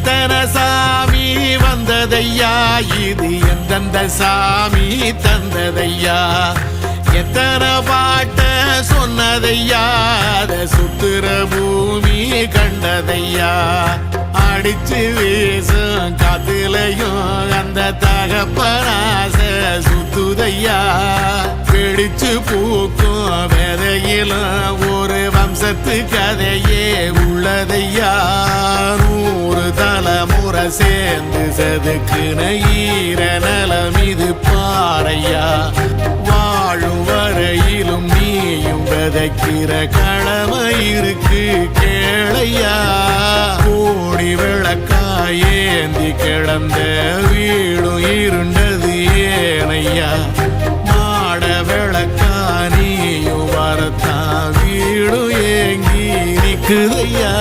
எத்தனை சாமி வந்ததையா, இது எந்தெந்த சாமி தந்ததையா, எத்தனை பாட்ட சொன்னதையா, அத சுத்துற பூமி கண்டதையா, அடிச்சு வீசும் காத்துலையும் அந்த தகப்பனாச சுத்துதையா, பிடிச்சு பூக்கும் விதையிலும் ஒரு வம்சத்து கதையே உள்ளதையா, 100 தலைமுறை சேர்ந்து செதுக்குன ஈர நலம் இது பாறையா, வாழும் வரையிலும் நீயும் விதைக்கிற கடமை இருக்கு கேளையா, கோடி விளக்காயேந்தி கிடந்த வீடும் இருண்டது ஏனையா, மாட விளக்கா நீயும் வரத்தான் வீடும் ஏங்கி நிக்குதையா.